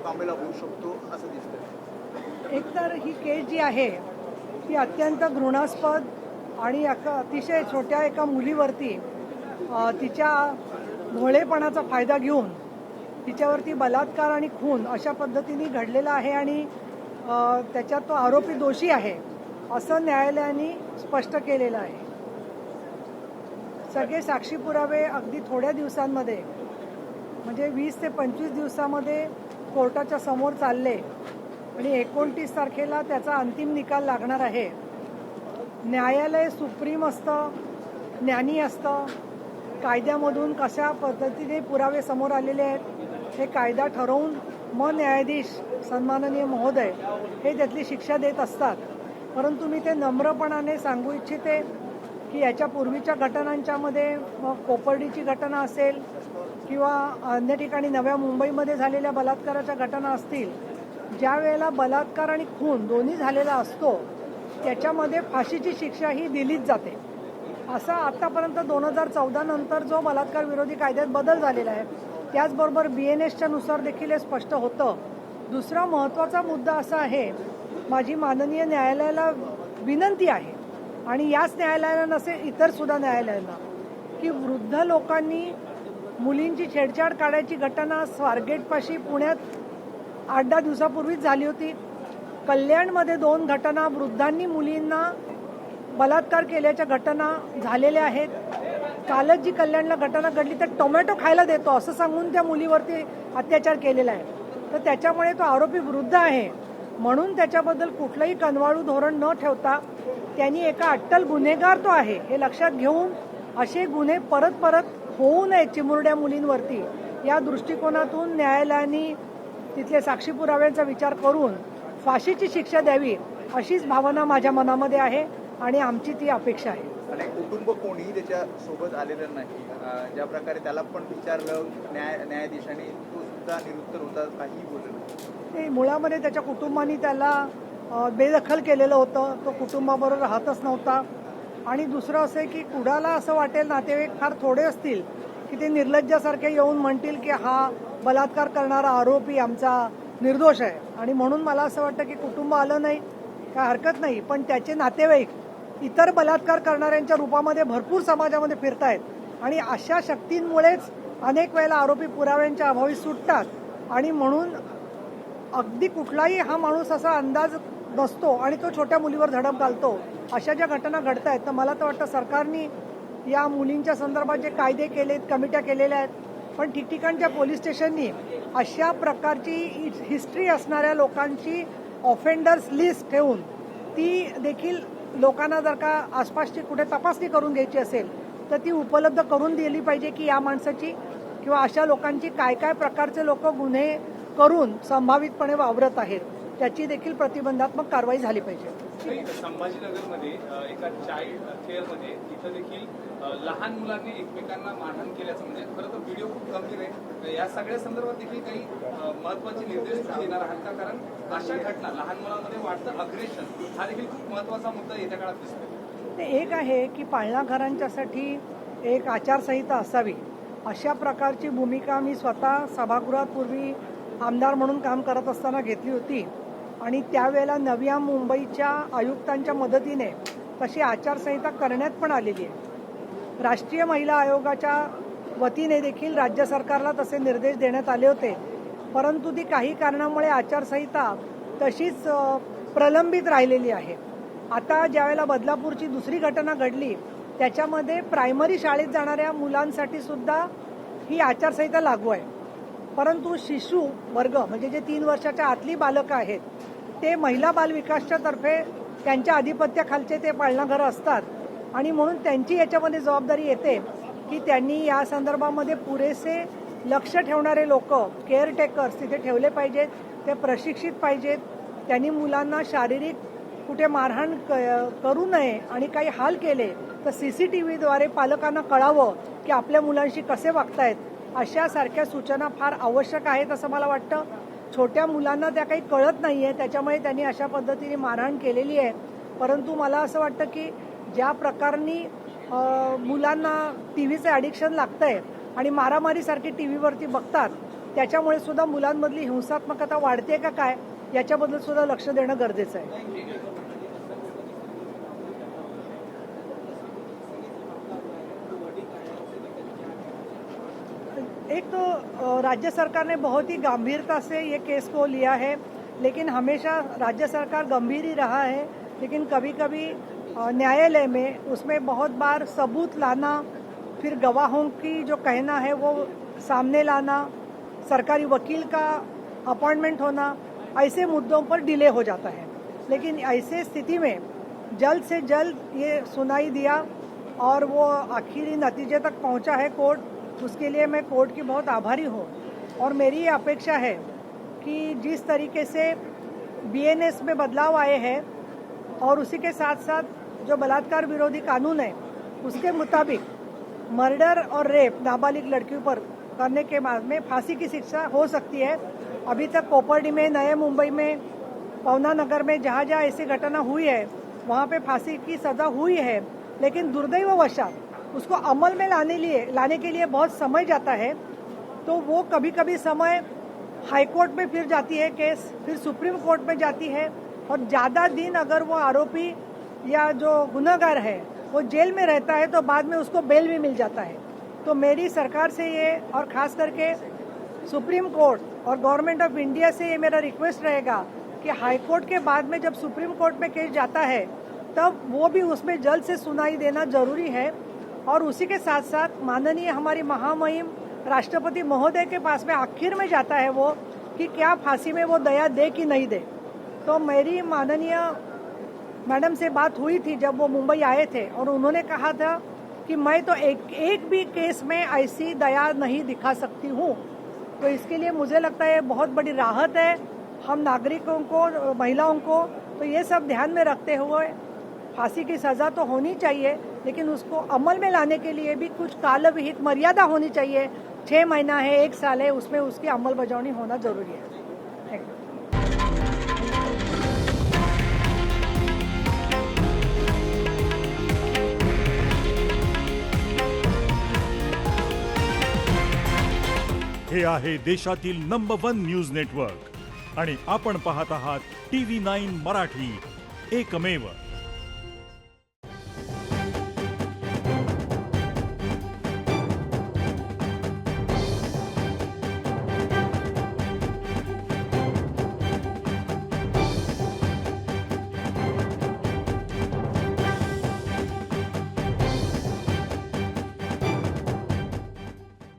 कामीला होऊ शकतो असं दिसतंय? एकतर ही केस जी आहे ती अत्यंत घृणास्पद आणि अतिशय छोट्या एका मुलीवरती तिच्या भोळेपणाचा फायदा घेऊन तिच्यावरती बलात्कार आणि खून अशा पद्धतीने घडलेला आहे आणि त्याच्यात तो आरोपी दोषी आहे असं न्यायालयाने स्पष्ट केलेलं आहे. सगळे साक्षी पुरावे अगदी थोड्या दिवसांमध्ये म्हणजे 20 ते 25 दिवसामध्ये कोर्टाच्या समोर चालले आणि 29 तारखेला त्याचा अंतिम निकाल लागणार आहे. न्यायालय सुप्रीम असतं, ज्ञानी असतं. कायद्यामधून कशा पद्धतीने पुरावे समोर आलेले आहेत हे कायदा ठरवून मग न्यायाधीश सन्माननीय महोदय हे त्यातली शिक्षा देत असतात. परंतु मी ते नम्रपणाने सांगू इच्छिते की याच्या पूर्वीच्या घटनांच्यामध्ये मग कोपर्डीची घटना असेल किंवा अन्य ठिकाणी नव्या मुंबईमध्ये झालेल्या बलात्काराच्या घटना असतील, ज्या वेळेला बलात्कार आणि खून दोन्ही झालेला असतो त्याच्यामध्ये फाशीची शिक्षा ही दिलीच जाते. असा आतापर्यंत 2014 नंतर जो बलात्कार विरोधी कायद्यात बदल झालेला आहे त्याचबरोबर BNSच्या नुसार देखील हे स्पष्ट होतं. दुसरा महत्त्वाचा मुद्दा असा आहे, माझी माननीय न्यायालयाला विनंती आहे आणि याच न्यायालयाला नसेल इतर सुद्धा न्यायालयांना की वृद्ध लोकांनी मुलींची छेडछाड काढायची घटना स्वारगेटपाशी पुण्यात 8-10 दिवसापूर्वीच झाली होती. कल्याणमध्ये 2 घटना वृद्धांनी मुलींना बलात्कार केल्याच्या घटना झालेल्या आहेत. कालच जी कल्याणला घटना घडली तर टोमॅटो खायला देतो असं सांगून त्या मुलीवरती अत्याचार केलेला आहे. तर त्याच्यामुळे तो आरोपी वृद्ध आहे म्हणून त्याच्याबद्दल कुठलंही कनवाळू धोरण न ठेवता त्यांनी एका अट्टल गुन्हेगार तो आहे हे लक्षात घेऊन असे गुन्हे परत परत होऊ नये चिमुरड्या मुलींवरती या दृष्टिकोनातून न्यायालयाने तिथले साक्षी पुराव्यांचा विचार करून फाशीची शिक्षा द्यावी अशीच भावना माझ्या मनामध्ये आहे आणि आमची ती अपेक्षा आहे. आणि कुटुंब कोणीही त्याच्या सोबत आलेलं नाही. ज्या प्रकारे त्याला पण विचारलं न्यायाधीशाने तो सुद्धा निरुत्तर होता, काहीही बोललं नाही. मुळामध्ये त्याच्या कुटुंबाने त्याला बेदखल केलेलं होतं. तो कुटुंबाबरोबर राहतच नव्हता. आणि दुसरं असं आहे की कुणाला असं वाटेल, नातेवाईक फार थोडे असतील की ते निर्लज्जासारखे येऊन म्हणतील की हा बलात्कार करणारा आरोपी आमचा निर्दोष आहे आणि म्हणून मला असं वाटतं की कुटुंब आलं नाही काय हरकत नाही, पण त्याचे नातेवाईक इतर बलात्कार करणाऱ्यांच्या रूपामध्ये भरपूर समाजामध्ये फिरतायत आणि अशा शक्तींमुळेच अनेक वेळेला आरोपी पुराव्यांच्या अभावी सुटतात आणि म्हणून अगदी कुठलाही हा माणूस असा अंदाज नसतो आणि तो छोट्या मुलीवर झडप घालतो. अशा ज्या घटना घडत आहेत तर मला तर वाटतं सरकारने या मुलींच्या संदर्भात जे कायदे केलेत, कमिट्या केलेल्या आहेत, पण ठिकठिकाणच्या पोलीस स्टेशननी अशा प्रकारची हिस्ट्री असणाऱ्या लोकांची ऑफेंडर्स लिस्ट ठेवून ती देखील लोकांना जर का आसपासची कुठे तपासणी करून घ्यायची असेल तर ती उपलब्ध करून दिली पाहिजे की या माणसाची किंवा अशा लोकांची काय काय प्रकारचे लोक गुन्हे करून संभावितपणे वावरत आहेत त्याची देखील प्रतिबंधात्मक कारवाई झाली पाहिजे. संभाजीनगरमध्ये एका चाइल्ड केअरमध्ये तिथं देखील लहान मुलांनी एकमेकांना मारहाण केल्याचं म्हणजे खरं तर व्हिडिओ खूप गंभीर आहे. या सगळ्या संदर्भात देखील काही महत्वाचे निर्देश देणार आहात का? कारण अशा घटना लहान मुलांमध्ये वाढतं अग्रेशन हा देखील खूप महत्वाचा मुद्दा येत्या काळात दिसतो. ते एक आहे की पाळणा घरांच्यासाठी एक आचारसंहिता असावी अशा प्रकारची भूमिका मी स्वतः सभागृहात पूर्वी आमदार म्हणून काम करत असताना घेतली होती आणि त्यावेळेला नव्या मुंबईच्या आयुक्तांच्या मदतीने तशी आचारसंहिता करण्यात पण आलेली आहे. राष्ट्रीय महिला आयोगाच्या वतीने देखील राज्य सरकारला तसे निर्देश देण्यात आले होते, परंतु ती काही कारणामुळे आचारसंहिता तशीच प्रलंबित राहिलेली आहे. आता ज्यावेळेला बदलापूरची दुसरी घटना घडली त्याच्यामध्ये प्रायमरी शाळेत जाणाऱ्या मुलांसाठी सुद्धा ही आचारसंहिता लागू आहे, परंतु शिशु वर्ग म्हणजे जे 3 वर्षाच्या आतली बालकं आहेत ते महिला बाल विकासच्या तर्फे त्यांच्या आधिपत्याखालचे ते पाळणाघरं असतात आणि म्हणून त्यांची याच्यामध्ये जबाबदारी येते की त्यांनी या संदर्भामध्ये पुरेसे लक्ष ठेवणारे लोक केअरटेकर्स तिथे ठेवले पाहिजेत, ते प्रशिक्षित पाहिजेत. त्यांनी मुलांना शारीरिक कुठे मारहाण करू नये आणि काही हाल केले तर CCTVद्वारे पालकांना कळावं की आपल्या मुलांशी कसे वागतायत. अशा सारख्या सूचना फार आवश्यक आहेत असं मला वाटतं. छोट्या मुलांना त्या काही कळत नाहीये त्याच्यामुळे त्यांनी अशा पद्धतीने मारहाण केलेली आहे. परंतु मला असं वाटतं की ज्या प्रकाराने मुलांना टीव्हीचे ॲडिक्शन लागतंय आणि मारामारीसारखी टीव्हीवरती बघतात त्याच्यामुळे सुद्धा मुलांमधली हिंसात्मकता वाढते का काय याच्याबद्दल सुद्धा लक्ष देणं गरजेचं आहे. एक तो राज्य सरकार ने बहुत ही गंभीरता से ये केस को लिया है, लेकिन हमेशा राज्य सरकार गंभीर ही रहा है, लेकिन कभी कभी न्यायालय में उसमें बहुत बार सबूत लाना, फिर गवाहों की जो कहना है वो सामने लाना, सरकारी वकील का अपॉइंटमेंट होना, ऐसे मुद्दों पर डिले हो जाता है. लेकिन ऐसे स्थिति में जल्द से जल्द ये सुनाई दिया और वो आखिरी नतीजे तक पहुंचा है कोर्ट. उसके लिए मैं कोर्ट की बहुत आभारी हूँ. और मेरी ये अपेक्षा है कि जिस तरीके से बीएनएस में बदलाव आए हैं और उसी के साथ साथ जो बलात्कार विरोधी कानून है उसके मुताबिक मर्डर और रेप नाबालिग लड़कियों पर करने के बाद में फांसी की शिक्षा हो सकती है. अभी तक कोपर्डी में, नए मुंबई में, पवना नगर में जहाँ जहाँ ऐसी घटना हुई है वहाँ पे फांसी की सजा हुई है. लेकिन दुर्दैववशात उसको अमल में लाने के लिए बहुत समय जाता है. तो वो कभी कभी समय हाईकोर्ट में फिर जाती है केस, फिर सुप्रीम कोर्ट में जाती है, और ज़्यादा दिन अगर वो आरोपी या जो गुनहगार है वो जेल में रहता है तो बाद में उसको बेल भी मिल जाता है. तो मेरी सरकार से ये, और खास करके सुप्रीम कोर्ट और गवर्नमेंट ऑफ इंडिया से ये मेरा रिक्वेस्ट रहेगा कि हाई कोर्ट के बाद में जब सुप्रीम कोर्ट में केस जाता है तब वो भी उसमें जल्द से सुनाई देना जरूरी है. और उसी के साथ साथ माननीय हमारी महामहिम राष्ट्रपति महोदय के पास में आखिर में जाता है वो कि क्या फांसी में वो दया दे कि नहीं दे. तो मेरी माननीय मैडम से बात हुई थी जब वो मुंबई आए थे, और उन्होंने कहा था कि मैं तो एक भी केस में ऐसी दया नहीं दिखा सकती हूँ. तो इसके लिए मुझे लगता है बहुत बड़ी राहत है हम नागरिकों को, महिलाओं को. तो ये सब ध्यान में रखते हुए फांसी की सजा तो होनी चाहिए, लेकिन उसको अमल में लाने के लिए भी कुछ काल विहित मर्यादा होनी चाहिए. 6 महीना है, 1 साल है, उसमें उसकी अमल बजावनी होना जरूरी है. Thank you. हे आहे देशातील नंबर 1 न्यूज नेटवर्क आणि आपण पाहत आहात TV9 मराठी, एकमेव.